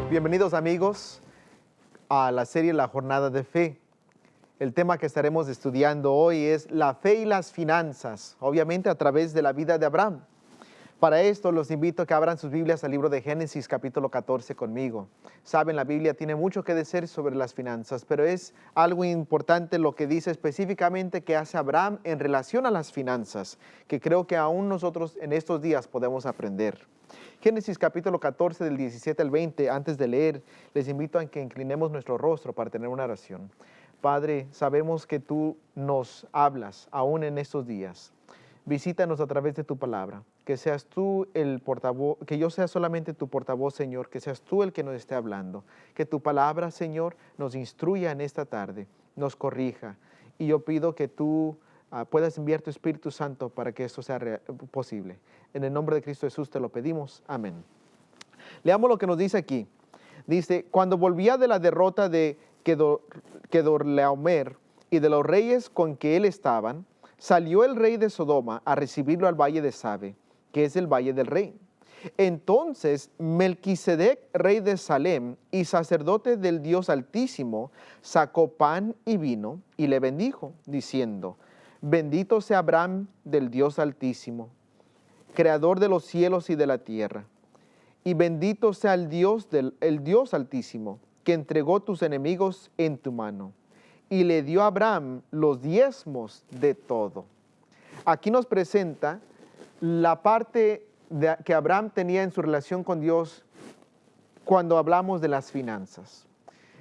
Bienvenidos amigos a la serie La Jornada de Fe. El tema que estaremos estudiando hoy es la fe y las finanzas, obviamente a través de la vida de Abraham. Para esto los invito a que abran sus Biblias al libro de Génesis capítulo 14 conmigo. Saben, la Biblia tiene mucho que decir sobre las finanzas, pero es algo importante lo que dice específicamente que hace Abraham en relación a las finanzas, que creo que aún nosotros en estos días podemos aprender. Génesis capítulo 14 del 17 al 20, antes de leer, les invito a que inclinemos nuestro rostro para tener una oración. Padre, sabemos que tú nos hablas aún en estos días. Visítanos a través de tu palabra, que seas tú el portavoz, que yo sea solamente tu portavoz, Señor, que seas tú el que nos esté hablando, que tu palabra, Señor, nos instruya en esta tarde, nos corrija, y yo pido que tú puedas enviar tu Espíritu Santo para que esto sea posible. En el nombre de Cristo Jesús te lo pedimos. Amén. Leamos lo que nos dice aquí. Dice, cuando volvía de la derrota de Kedorlaomer y de los reyes con que él estaban, salió el rey de Sodoma a recibirlo al valle de Sabe, que es el valle del rey. Entonces Melquisedec, rey de Salem y sacerdote del Dios Altísimo, sacó pan y vino y le bendijo, diciendo, bendito sea Abraham del Dios Altísimo, creador de los cielos y de la tierra. Y bendito sea el Dios Altísimo, que entregó tus enemigos en tu mano. Y le dio a Abraham los diezmos de todo. Aquí nos presenta la parte que Abraham tenía en su relación con Dios cuando hablamos de las finanzas.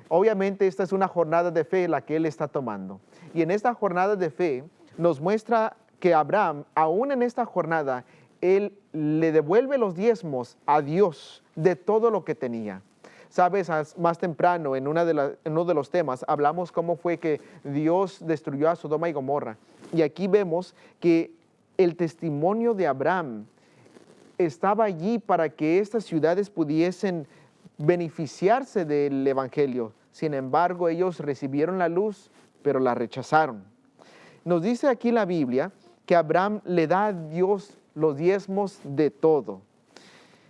Obviamente esta es una jornada de fe la que él está tomando. Y en esta jornada de fe nos muestra que Abraham, aún en esta jornada, él le devuelve los diezmos a Dios de todo lo que tenía. Sabes, más temprano en uno de los temas hablamos cómo fue que Dios destruyó a Sodoma y Gomorra. Y aquí vemos que el testimonio de Abraham estaba allí para que estas ciudades pudiesen beneficiarse del evangelio. Sin embargo, ellos recibieron la luz, pero la rechazaron. Nos dice aquí la Biblia que Abraham le da a Dios los diezmos de todo.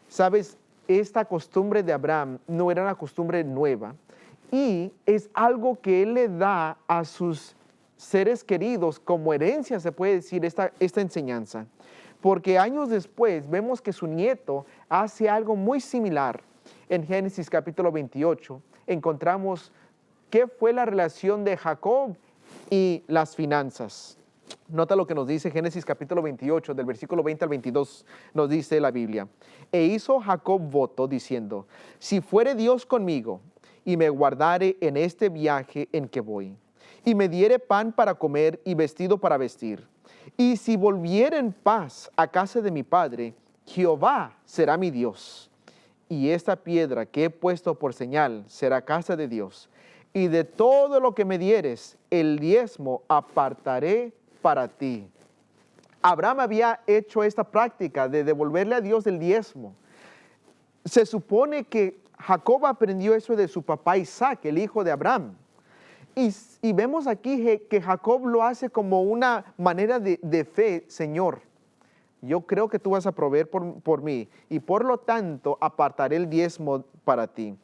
Sabes, esta costumbre de Abraham no era una costumbre nueva y es algo que él le da a sus seres queridos como herencia, se puede decir, esta enseñanza. Porque años después vemos que su nieto hace algo muy similar. En Génesis capítulo 28 encontramos qué fue la relación de Jacob y las finanzas. Nota lo que nos dice Génesis capítulo 28, del versículo 20 al 22, nos dice la Biblia. E hizo Jacob voto diciendo, si fuere Dios conmigo y me guardare en este viaje en que voy, y me diere pan para comer y vestido para vestir, y si volviere en paz a casa de mi padre, Jehová será mi Dios, y esta piedra que he puesto por señal será casa de Dios, y de todo lo que me dieres, el diezmo apartaré para ti. Abraham había hecho esta práctica de devolverle a Dios el diezmo. Se supone que Jacob aprendió eso de su papá Isaac, el hijo de Abraham. Y vemos aquí que Jacob lo hace como una manera de fe. Señor, yo creo que tú vas a proveer por mí y por lo tanto apartaré el diezmo para ti.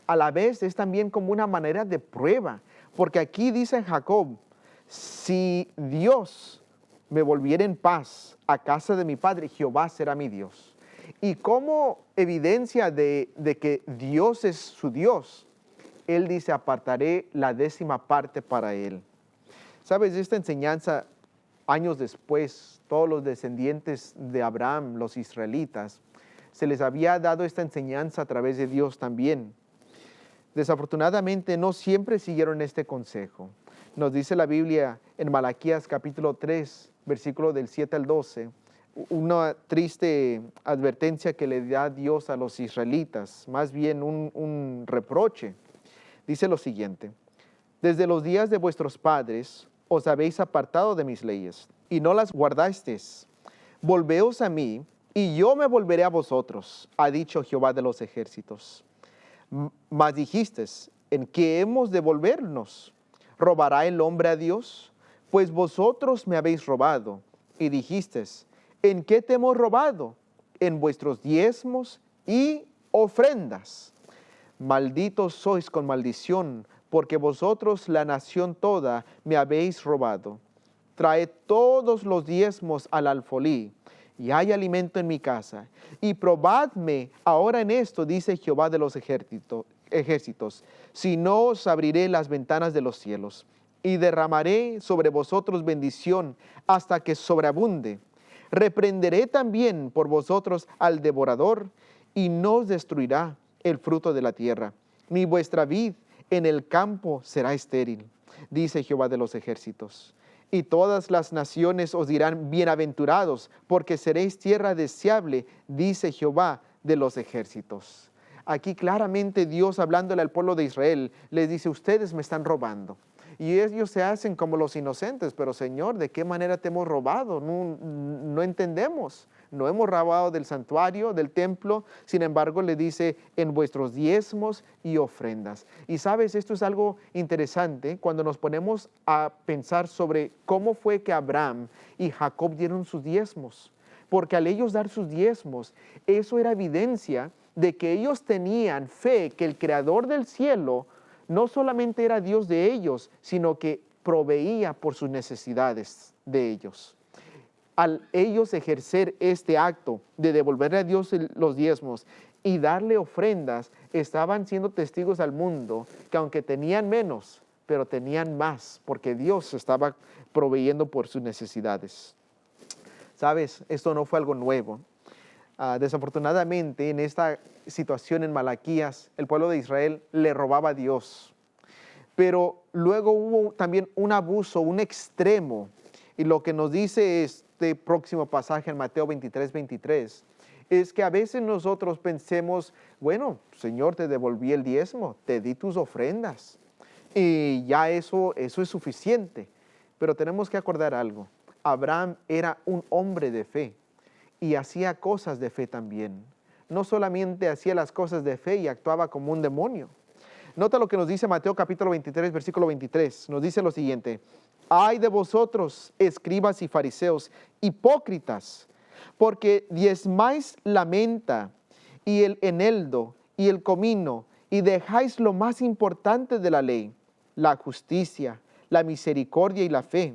A la vez es también como una manera de prueba, porque aquí dice Jacob, si Dios me volviera en paz a casa de mi padre, Jehová será mi Dios. Y como evidencia de que Dios es su Dios, él dice, apartaré la 10ª parte para él. ¿Sabes? Esta enseñanza, años después, todos los descendientes de Abraham, los israelitas, se les había dado esta enseñanza a través de Dios también. Desafortunadamente, no siempre siguieron este consejo. Nos dice la Biblia en Malaquías capítulo 3, versículo del 7 al 12, una triste advertencia que le da Dios a los israelitas, más bien un reproche. Dice lo siguiente, desde los días de vuestros padres os habéis apartado de mis leyes y no las guardasteis. Volveos a mí y yo me volveré a vosotros, ha dicho Jehová de los ejércitos. Mas dijisteis, ¿en qué hemos de volvernos? ¿Robará el hombre a Dios? Pues vosotros me habéis robado. Y dijisteis, ¿en qué te hemos robado? En vuestros diezmos y ofrendas. Malditos sois con maldición, porque vosotros, la nación toda, me habéis robado. Traed todos los diezmos al alfolí, y hay alimento en mi casa. Y probadme ahora en esto, dice Jehová de los ejércitos, si no os abriré las ventanas de los cielos, y derramaré sobre vosotros bendición hasta que sobreabunde. Reprenderé también por vosotros al devorador, y no os destruirá el fruto de la tierra, ni vuestra vid en el campo será estéril, dice Jehová de los ejércitos. Y todas las naciones os dirán bienaventurados, porque seréis tierra deseable, dice Jehová de los ejércitos. Aquí claramente Dios, hablándole al pueblo de Israel, les dice: ustedes me están robando. Y ellos se hacen como los inocentes, pero Señor, ¿de qué manera te hemos robado? No entendemos. No hemos robado del santuario, del templo. Sin embargo, le dice: en vuestros diezmos y ofrendas. Y sabes, esto es algo interesante cuando nos ponemos a pensar sobre cómo fue que Abraham y Jacob dieron sus diezmos. Porque al ellos dar sus diezmos, eso era evidencia de que ellos tenían fe que el Creador del cielo no solamente era Dios de ellos, sino que proveía por sus necesidades de ellos. Al ellos ejercer este acto de devolverle a Dios los diezmos y darle ofrendas, estaban siendo testigos al mundo que aunque tenían menos, pero tenían más, porque Dios estaba proveyendo por sus necesidades. ¿Sabes? Esto no fue algo nuevo. Desafortunadamente, en esta situación en Malaquías, el pueblo de Israel le robaba a Dios. Pero luego hubo también un abuso, un extremo. Y lo que nos dice este próximo pasaje en Mateo 23, es que a veces nosotros pensemos: bueno, Señor, te devolví el diezmo, te di tus ofrendas, y ya eso es suficiente. Pero tenemos que acordar algo. Abraham era un hombre de fe y hacía cosas de fe también. No solamente hacía las cosas de fe y actuaba como un demonio. Nota lo que nos dice Mateo capítulo 23, versículo 23. Nos dice lo siguiente: ay de vosotros, escribas y fariseos, hipócritas, porque diezmáis la menta y el eneldo y el comino, y dejáis lo más importante de la ley, la justicia, la misericordia y la fe.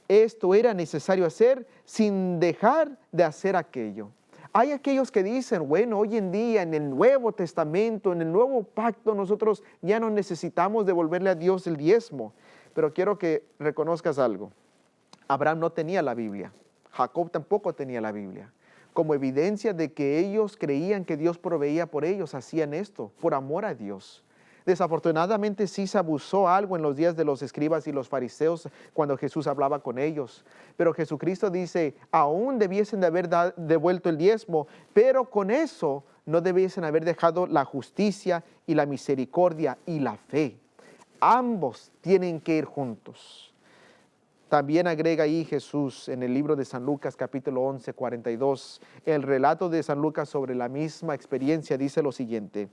Esto era necesario hacer sin dejar de hacer aquello. Hay aquellos que dicen: bueno, hoy en día en el Nuevo Testamento, en el Nuevo Pacto, nosotros ya no necesitamos devolverle a Dios el diezmo. Pero quiero que reconozcas algo. Abraham no tenía la Biblia. Jacob tampoco tenía la Biblia. Como evidencia de que ellos creían que Dios proveía por ellos, hacían esto por amor a Dios. Desafortunadamente sí se abusó algo en los días de los escribas y los fariseos cuando Jesús hablaba con ellos. Pero Jesucristo dice: aún debiesen de haber devuelto el diezmo, pero con eso no debiesen haber dejado la justicia y la misericordia y la fe. Ambos tienen que ir juntos. También agrega ahí Jesús en el libro de San Lucas capítulo 11, 42. El relato de San Lucas sobre la misma experiencia dice lo siguiente: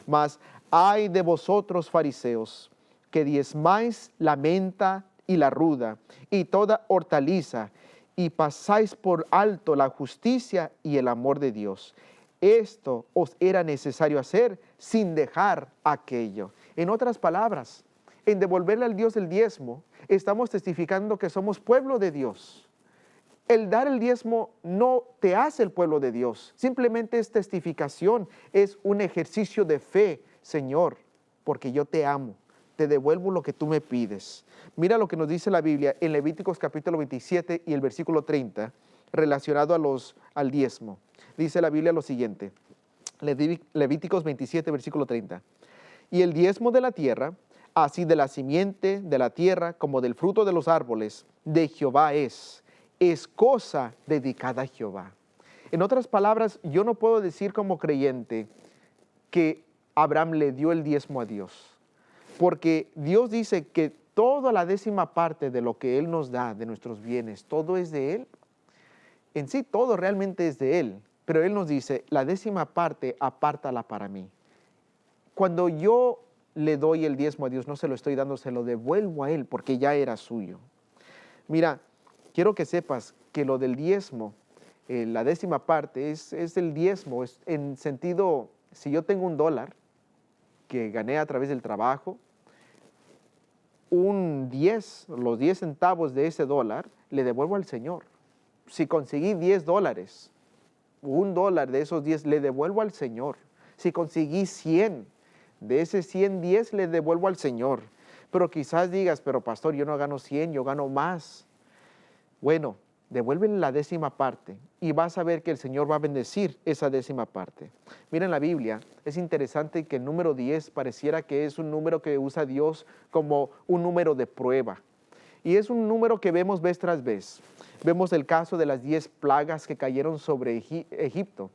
mas ay de vosotros fariseos, que diezmáis la menta y la ruda y toda hortaliza, y pasáis por alto la justicia y el amor de Dios. Esto os era necesario hacer sin dejar aquello. En otras palabras, en devolverle al Dios el diezmo, estamos testificando que somos pueblo de Dios. El dar el diezmo no te hace el pueblo de Dios, simplemente es testificación, es un ejercicio de fe. Señor, porque yo te amo, te devuelvo lo que tú me pides. Mira lo que nos dice la Biblia en Levíticos capítulo 27 y el versículo 30, relacionado al diezmo. Dice la Biblia lo siguiente, Levíticos 27, versículo 30. Y el diezmo de la tierra, así de la simiente de la tierra como del fruto de los árboles, de Jehová es cosa dedicada a Jehová. En otras palabras, yo no puedo decir como creyente que Abraham le dio el diezmo a Dios, porque Dios dice que toda la 10ª parte de lo que Él nos da, de nuestros bienes, todo es de Él. En sí, todo realmente es de Él, pero Él nos dice: la 10ª parte, apártala para mí. Cuando yo le doy el diezmo a Dios, no se lo estoy dando, se lo devuelvo a Él, porque ya era suyo. Mira, quiero que sepas que lo del diezmo, la 10ª parte, es el diezmo, es en sentido, si yo tengo $1, que gané a través del trabajo, los 10 centavos de ese dólar, le devuelvo al Señor. Si conseguí $10, $1 de esos 10 le devuelvo al Señor. Si conseguí 100, de ese 110 le devuelvo al Señor. Pero quizás digas, pero pastor, yo no gano 100, yo gano más. Bueno, devuélvele la 10ª parte y vas a ver que el Señor va a bendecir esa 10ª parte. Mira, en la Biblia es interesante que el número 10 pareciera que es un número que usa Dios como un número de prueba. Y es un número que vemos vez tras vez. Vemos el caso de las 10 plagas que cayeron sobre Egipto.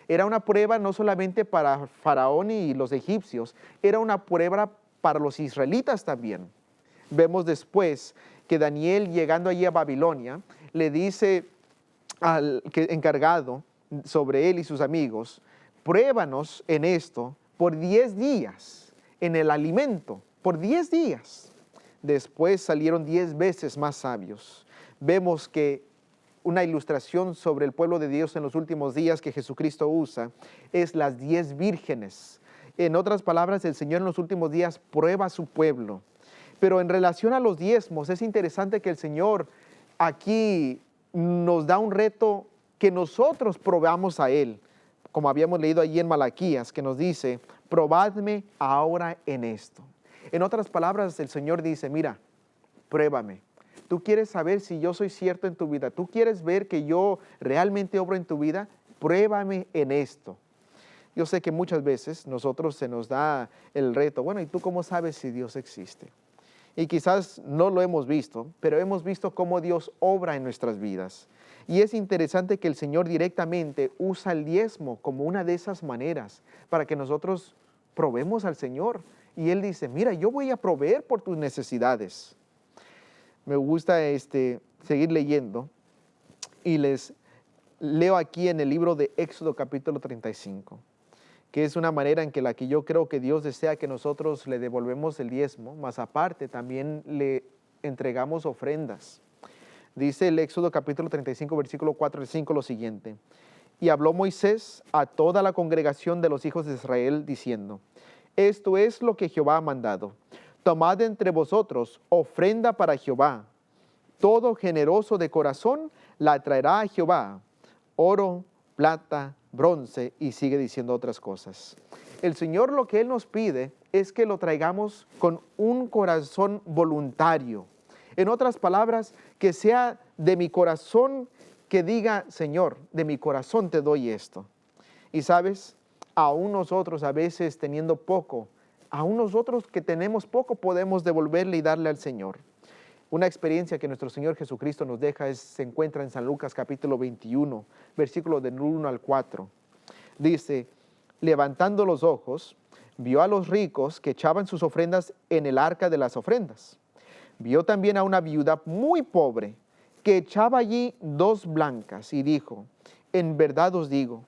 Era una prueba no solamente para Faraón y los egipcios, era una prueba para los israelitas también. Vemos después que Daniel, llegando allí a Babilonia, le dice al encargado sobre él y sus amigos, pruébanos en esto por 10 días, en el alimento, por 10 días. Después salieron 10 veces más sabios. Vemos que una ilustración sobre el pueblo de Dios en los últimos días que Jesucristo usa es las 10 vírgenes. En otras palabras, el Señor en los últimos días prueba a su pueblo. Pero en relación a los diezmos, es interesante que el Señor aquí nos da un reto que nosotros probamos a Él, como habíamos leído allí en Malaquías, que nos dice, probadme ahora en esto. En otras palabras, el Señor dice, mira, pruébame. Tú quieres saber si yo soy cierto en tu vida. Tú quieres ver que yo realmente obro en tu vida. Pruébame en esto. Yo sé que muchas veces nosotros se nos da el reto, bueno, ¿y tú cómo sabes si Dios existe? Y quizás no lo hemos visto, pero hemos visto cómo Dios obra en nuestras vidas. Y es interesante que el Señor directamente usa el diezmo como una de esas maneras para que nosotros probemos al Señor. Y Él dice, mira, yo voy a proveer por tus necesidades. Me gusta seguir leyendo y les leo aquí en el libro de Éxodo capítulo 35, que es una manera en que la que yo creo que Dios desea que nosotros le devolvemos el diezmo, más aparte también le entregamos ofrendas. Dice el Éxodo capítulo 35, versículo 4 al 5 lo siguiente. Y habló Moisés a toda la congregación de los hijos de Israel, diciendo, esto es lo que Jehová ha mandado. Tomad entre vosotros ofrenda para Jehová. Todo generoso de corazón la traerá a Jehová. Oro, plata, bronce, y sigue diciendo otras cosas. El Señor lo que Él nos pide es que lo traigamos con un corazón voluntario. En otras palabras, que sea de mi corazón que diga, Señor, de mi corazón te doy esto. Y sabes, aún nosotros a veces teniendo poco, aún nosotros que tenemos poco podemos devolverle y darle al Señor. Una experiencia que nuestro Señor Jesucristo nos deja se encuentra en San Lucas capítulo 21, versículo del 1 al 4. Dice, levantando los ojos, vio a los ricos que echaban sus ofrendas en el arca de las ofrendas. Vio también a una viuda muy pobre que echaba allí 2 blancas y dijo, en verdad os digo,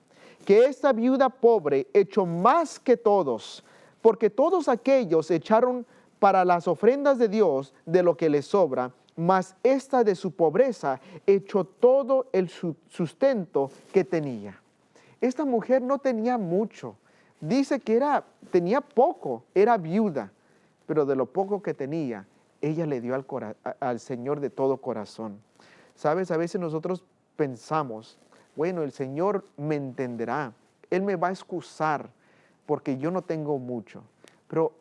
que esta viuda pobre echó más que todos, porque todos aquellos echaron para las ofrendas de Dios de lo que les sobra, mas esta de su pobreza echó todo el sustento que tenía. Esta mujer no tenía mucho, dice que tenía poco, era viuda, pero de lo poco que tenía, ella le dio al Señor de todo corazón. Sabes, a veces nosotros pensamos, bueno, el Señor me entenderá, Él me va a excusar porque yo no tengo mucho, pero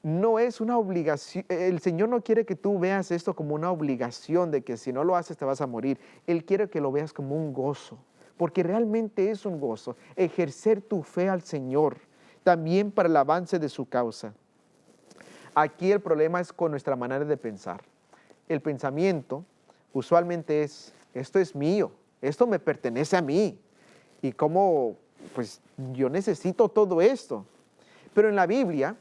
no es una obligación. El Señor no quiere que tú veas esto como una obligación de que si no lo haces te vas a morir. Él quiere que lo veas como un gozo, porque realmente es un gozo ejercer tu fe al Señor, también para el avance de su causa. Aquí el problema es con nuestra manera de pensar. El pensamiento usualmente es, esto es mío, esto me pertenece a mí, y cómo, pues yo necesito todo esto. Pero en la Biblia,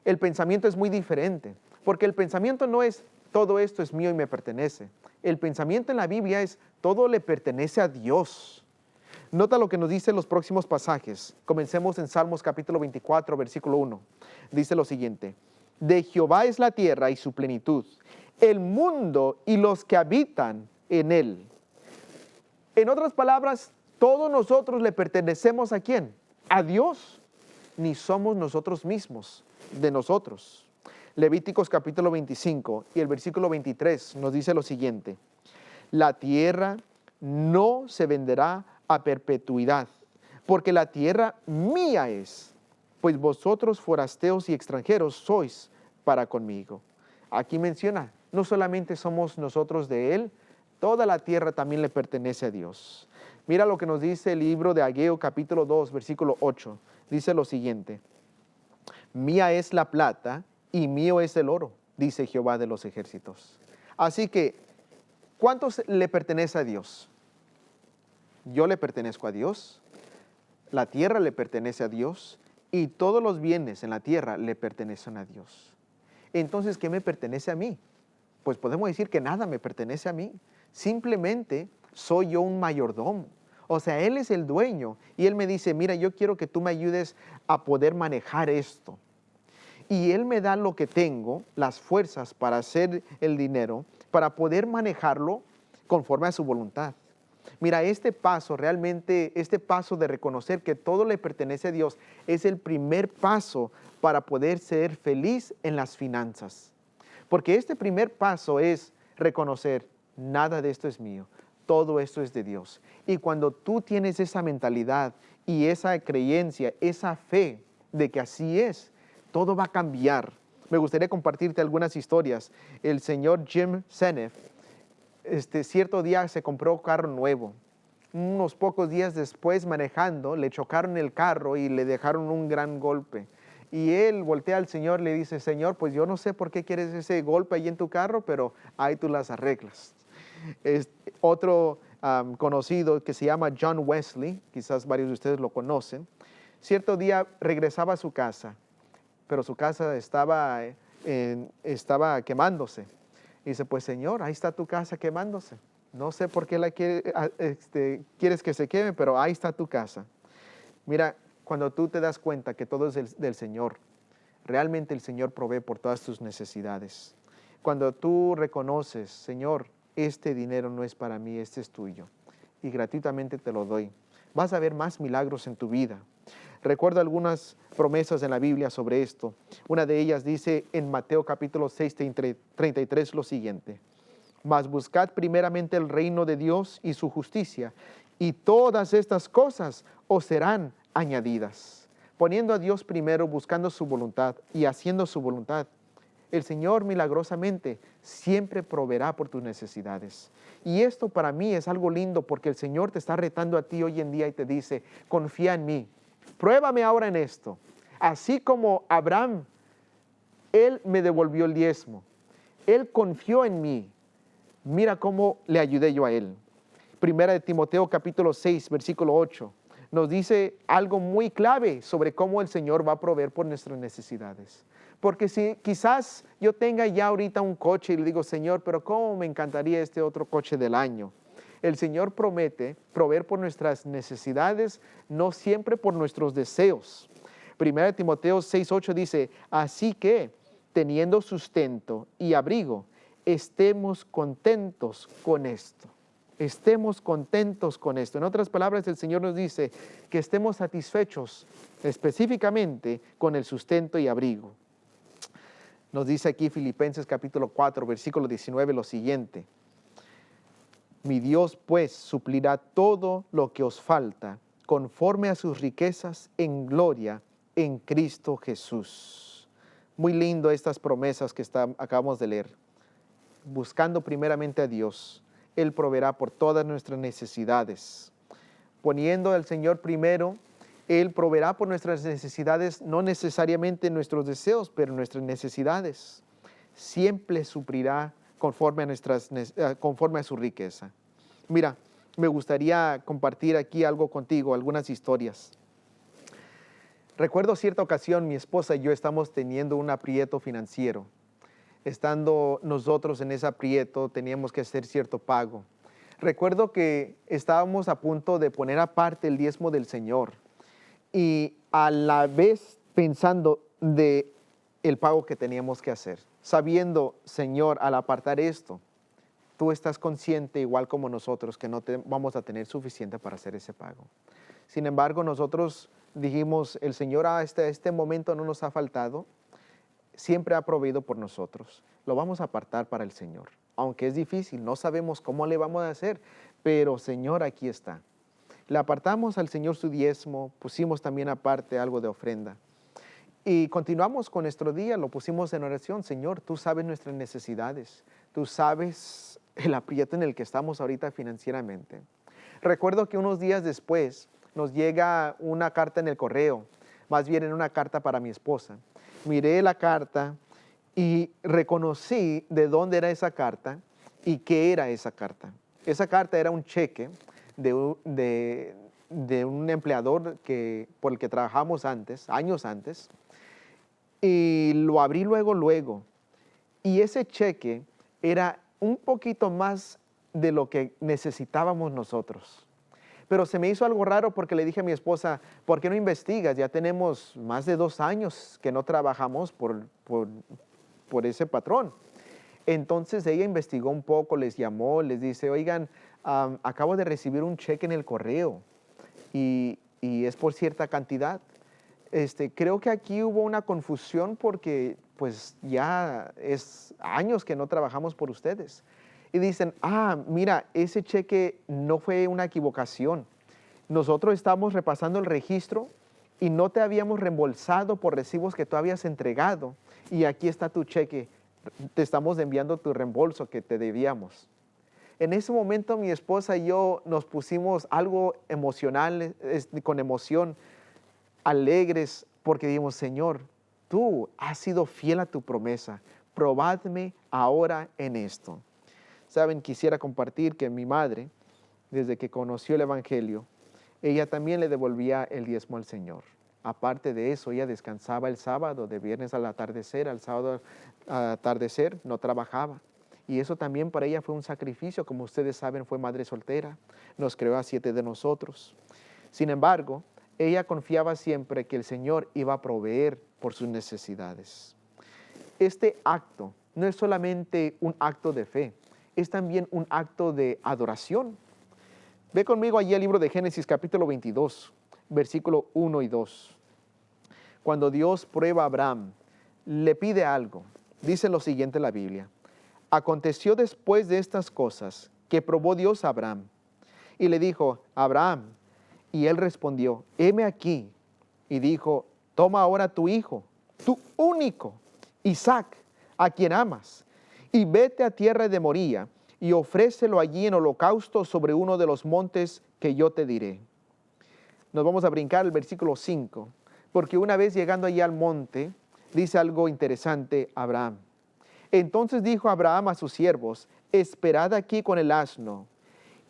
el pensamiento es muy diferente, porque el pensamiento no es, todo esto es mío y me pertenece. El pensamiento en la Biblia es, todo le pertenece a Dios. Nota lo que nos dice en los próximos pasajes. Comencemos en Salmos capítulo 24, versículo 1. Dice lo siguiente, de Jehová es la tierra y su plenitud, el mundo y los que habitan en él. En otras palabras, todos nosotros le pertenecemos ¿a quién? A Dios. Ni somos nosotros mismos. de nosotros. Levíticos capítulo 25 y el versículo 23 nos dice lo siguiente: la tierra no se venderá a perpetuidad, porque la tierra mía es, pues vosotros forasteos y extranjeros sois para conmigo. Aquí menciona, no solamente somos nosotros de Él, toda la tierra también le pertenece a Dios. Mira lo que nos dice el libro de Ageo capítulo 2, versículo 8. Dice lo siguiente: mía es la plata y mío es el oro, dice Jehová de los ejércitos. Así que, ¿cuántos le pertenece a Dios? Yo le pertenezco a Dios, la tierra le pertenece a Dios y todos los bienes en la tierra le pertenecen a Dios. Entonces, ¿qué me pertenece a mí? Pues podemos decir que nada me pertenece a mí. Simplemente soy yo un mayordomo. O sea, Él es el dueño y Él me dice, mira, yo quiero que tú me ayudes a poder manejar esto. Y Él me da lo que tengo, las fuerzas para hacer el dinero, para poder manejarlo conforme a su voluntad. Mira, este paso realmente, este paso de reconocer que todo le pertenece a Dios, es el primer paso para poder ser feliz en las finanzas. Porque este primer paso es reconocer, nada de esto es mío, todo esto es de Dios. Y cuando tú tienes esa mentalidad y esa creencia, esa fe de que así es, todo va a cambiar. Me gustaría compartirte algunas historias. El señor Jim Senef, cierto día se compró un carro nuevo. Unos pocos días después, manejando, le chocaron el carro y le dejaron un gran golpe. Y él voltea al Señor y le dice, Señor, pues yo no sé por qué quieres ese golpe ahí en tu carro, pero ahí tú las arreglas. Otro conocido que se llama John Wesley, quizás varios de ustedes lo conocen, cierto día regresaba a su casa, pero su casa estaba quemándose. Y dice, pues Señor, ahí está tu casa quemándose. No sé por qué quieres que se queme, pero ahí está tu casa. Mira, cuando tú te das cuenta que todo es del Señor, realmente el Señor provee por todas tus necesidades. Cuando tú reconoces, Señor, este dinero no es para mí, este es tuyo, y gratuitamente te lo doy, vas a ver más milagros en tu vida. Recuerdo algunas promesas en la Biblia sobre esto. Una de ellas dice en Mateo capítulo 6, 33 lo siguiente: mas buscad primeramente el reino de Dios y su justicia, y todas estas cosas os serán añadidas. Poniendo a Dios primero, buscando su voluntad y haciendo su voluntad, el Señor milagrosamente siempre proveerá por tus necesidades. Y esto para mí es algo lindo, porque el Señor te está retando a ti hoy en día y te dice, confía en mí, pruébame ahora en esto. Así como Abraham, él me devolvió el diezmo, él confió en mí, mira cómo le ayudé yo a él. Primera de Timoteo capítulo 6, versículo 8, nos dice algo muy clave sobre cómo el Señor va a proveer por nuestras necesidades. Porque si quizás yo tenga ya ahorita un coche y le digo, Señor, pero cómo me encantaría este otro coche del año. El Señor promete proveer por nuestras necesidades, no siempre por nuestros deseos. Primera de Timoteo 6, 8 dice, así que teniendo sustento y abrigo, estemos contentos con esto. Estemos contentos con esto. En otras palabras, el Señor nos dice que estemos satisfechos específicamente con el sustento y abrigo. Nos dice aquí Filipenses capítulo 4, versículo 19 lo siguiente: mi Dios pues suplirá todo lo que os falta conforme a sus riquezas en gloria en Cristo Jesús. Muy lindo estas promesas que acabamos de leer. Buscando primeramente a Dios, Él proveerá por todas nuestras necesidades. Poniendo al Señor primero, Él proveerá por nuestras necesidades, no necesariamente nuestros deseos, pero nuestras necesidades. Siempre suplirá conforme a su riqueza. Mira, me gustaría compartir aquí algo contigo, algunas historias. Recuerdo cierta ocasión, mi esposa y yo estamos teniendo un aprieto financiero. Estando nosotros en ese aprieto, teníamos que hacer cierto pago. Recuerdo que estábamos a punto de poner aparte el diezmo del Señor y a la vez pensando de el pago que teníamos que hacer, sabiendo, Señor, al apartar esto, tú estás consciente, igual como nosotros, que no vamos a tener suficiente para hacer ese pago. Sin embargo, nosotros dijimos, el Señor a este momento no nos ha faltado, siempre ha proveído por nosotros. Lo vamos a apartar para el Señor. Aunque es difícil, no sabemos cómo le vamos a hacer, pero Señor, aquí está. Le apartamos al Señor su diezmo, pusimos también aparte algo de ofrenda. Y continuamos con nuestro día, lo pusimos en oración. Señor, tú sabes nuestras necesidades, tú sabes el aprieto en el que estamos ahorita financieramente. Recuerdo que unos días después nos llega una carta en el correo, más bien en una carta para mi esposa. Miré la carta y reconocí de dónde era esa carta y qué era esa carta. Esa carta era un cheque de un empleador por el que trabajamos antes, años antes, y lo abrí luego, y ese cheque era un poquito más de lo que necesitábamos nosotros. Pero se me hizo algo raro porque le dije a mi esposa, ¿por qué no investigas? Ya tenemos más de 2 años que no trabajamos por ese patrón. Entonces ella investigó un poco, les llamó, les dice, oigan, acabo de recibir un cheque en el correo y es por cierta cantidad. Creo que aquí hubo una confusión porque pues ya es años que no trabajamos por ustedes. Y dicen, mira, ese cheque no fue una equivocación. Nosotros estamos repasando el registro y no te habíamos reembolsado por recibos que tú habías entregado. Y aquí está tu cheque, te estamos enviando tu reembolso que te debíamos. En ese momento mi esposa y yo nos pusimos algo emocional, con emoción, alegres, porque dijimos, Señor, tú has sido fiel a tu promesa, probadme ahora en esto. Saben, quisiera compartir que mi madre, desde que conoció el Evangelio, ella también le devolvía el diezmo al Señor. Aparte de eso, ella descansaba el sábado, de viernes al atardecer, al sábado al atardecer, no trabajaba. Y eso también para ella fue un sacrificio, como ustedes saben, fue madre soltera, nos creó a 7 de nosotros. Sin embargo, ella confiaba siempre que el Señor iba a proveer por sus necesidades. Este acto no es solamente un acto de fe, es también un acto de adoración. Ve conmigo allí al libro de Génesis capítulo 22, versículo 1 y 2. Cuando Dios prueba a Abraham, le pide algo. Dice lo siguiente en la Biblia. Aconteció después de estas cosas que probó Dios a Abraham y le dijo, Abraham, y él respondió, heme aquí. Y dijo, toma ahora tu hijo, tu único, Isaac, a quien amas, y vete a tierra de Moría, y ofrécelo allí en holocausto sobre uno de los montes que yo te diré. Nos vamos a brincar el versículo 5, porque una vez llegando allí al monte, dice algo interesante Abraham. Entonces dijo Abraham a sus siervos, esperad aquí con el asno,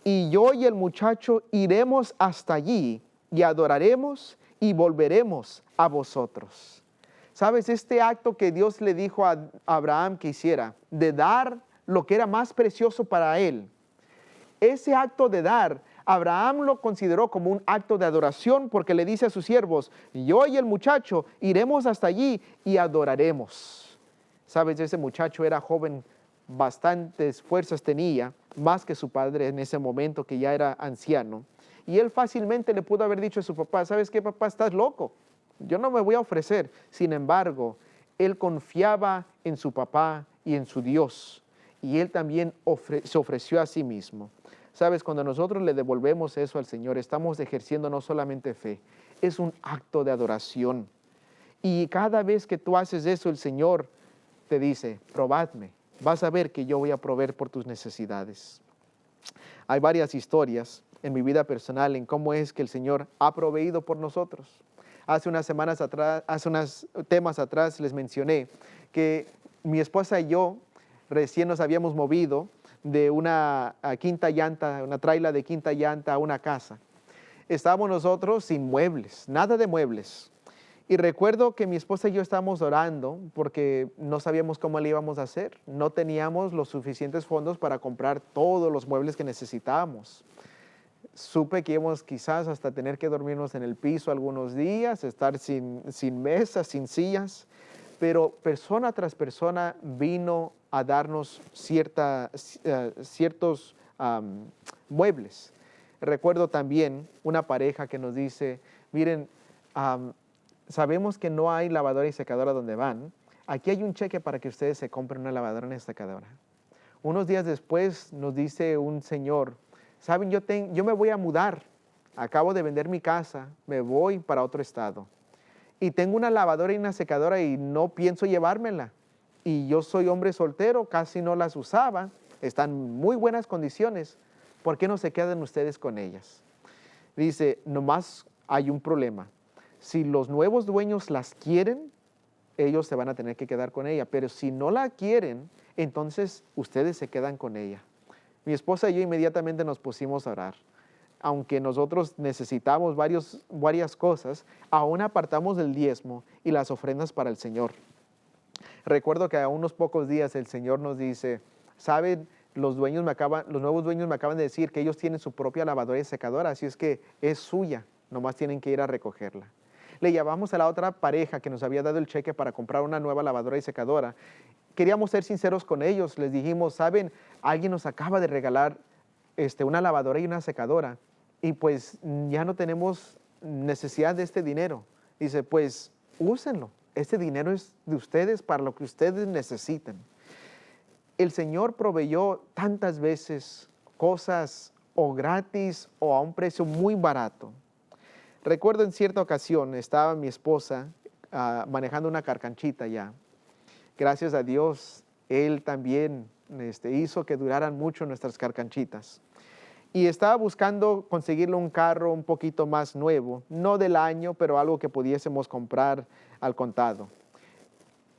y yo y el muchacho iremos hasta allí, y adoraremos, y volveremos a vosotros. ¿Sabes? Este acto que Dios le dijo a Abraham que hiciera, de dar lo que era más precioso para él, ese acto de dar, Abraham lo consideró como un acto de adoración porque le dice a sus siervos, yo y el muchacho iremos hasta allí y adoraremos. ¿Sabes? Ese muchacho era joven, bastantes fuerzas tenía, más que su padre en ese momento que ya era anciano. Y él fácilmente le pudo haber dicho a su papá, ¿sabes qué, papá? Estás loco. Yo no me voy a ofrecer. Sin embargo, él confiaba en su papá y en su Dios. Y él también se ofreció a sí mismo. Sabes, cuando nosotros le devolvemos eso al Señor, estamos ejerciendo no solamente fe, es un acto de adoración. Y cada vez que tú haces eso, el Señor te dice, probadme, vas a ver que yo voy a proveer por tus necesidades. Hay varias historias en mi vida personal en cómo es que el Señor ha proveído por nosotros. Hace unos temas atrás les mencioné que mi esposa y yo recién nos habíamos movido de una quinta llanta, una traila de quinta llanta a una casa. Estábamos nosotros sin muebles, nada de muebles. Y recuerdo que mi esposa y yo estábamos orando porque no sabíamos cómo le íbamos a hacer. No teníamos los suficientes fondos para comprar todos los muebles que necesitábamos. Supe que íbamos quizás hasta tener que dormirnos en el piso algunos días, estar sin mesas, sin sillas, pero persona tras persona vino a darnos ciertos muebles. Recuerdo también una pareja que nos dice, miren, sabemos que no hay lavadora y secadora donde van, aquí hay un cheque para que ustedes se compren una lavadora y una secadora. Unos días después nos dice un señor, saben, yo me voy a mudar, acabo de vender mi casa, me voy para otro estado. Y tengo una lavadora y una secadora y no pienso llevármela. Y yo soy hombre soltero, casi no las usaba, están en muy buenas condiciones. ¿Por qué no se quedan ustedes con ellas? Dice, nomás hay un problema. Si los nuevos dueños las quieren, ellos se van a tener que quedar con ella. Pero si no la quieren, entonces ustedes se quedan con ella. Mi esposa y yo inmediatamente nos pusimos a orar. Aunque nosotros necesitamos varias cosas, aún apartamos del diezmo y las ofrendas para el Señor. Recuerdo que a unos pocos días el Señor nos dice, ¿saben? Los nuevos dueños me acaban de decir que ellos tienen su propia lavadora y secadora, así es que es suya, nomás tienen que ir a recogerla. Le llamamos a la otra pareja que nos había dado el cheque para comprar una nueva lavadora y secadora. Queríamos ser sinceros con ellos, les dijimos, ¿saben? Alguien nos acaba de regalar una lavadora y una secadora y pues ya no tenemos necesidad de este dinero. Dice, pues úsenlo, este dinero es de ustedes para lo que ustedes necesiten. El Señor proveyó tantas veces cosas o gratis o a un precio muy barato. Recuerdo en cierta ocasión estaba mi esposa manejando una carcanchita ya. Gracias a Dios, Él también hizo que duraran mucho nuestras carcanchitas. Y estaba buscando conseguirle un carro un poquito más nuevo, no del año, pero algo que pudiésemos comprar al contado.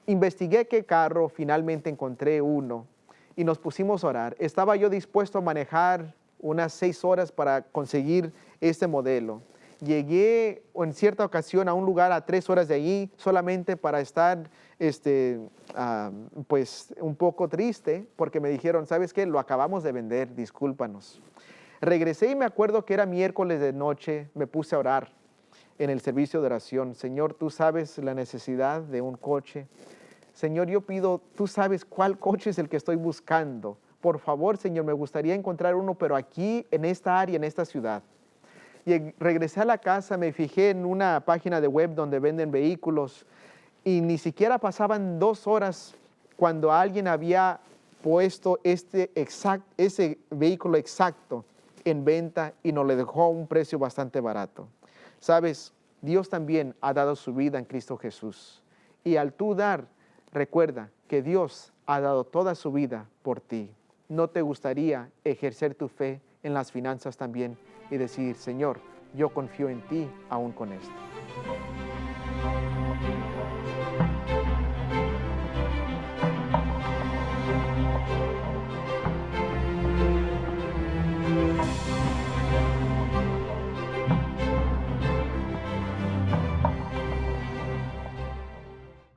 Investigué qué carro, finalmente encontré uno y nos pusimos a orar. Estaba yo dispuesto a manejar unas 6 horas para conseguir este modelo. Llegué en cierta ocasión a un lugar a 3 horas de allí solamente para estar pues un poco triste porque me dijeron, ¿sabes qué? Lo acabamos de vender, discúlpanos. Regresé y me acuerdo que era miércoles de noche, me puse a orar en el servicio de oración. Señor, tú sabes la necesidad de un coche. Señor, yo pido, tú sabes cuál coche es el que estoy buscando. Por favor, Señor, me gustaría encontrar uno, pero aquí, en esta área, en esta ciudad. Y regresé a la casa, me fijé en una página de web donde venden vehículos y ni siquiera pasaban 2 horas cuando alguien había puesto ese vehículo exacto en venta y nos le dejó a un precio bastante barato. Sabes, Dios también ha dado su vida en Cristo Jesús. Y al tú dar, recuerda que Dios ha dado toda su vida por ti. ¿No te gustaría ejercer tu fe en las finanzas también y decir, Señor, yo confío en ti aún con esto?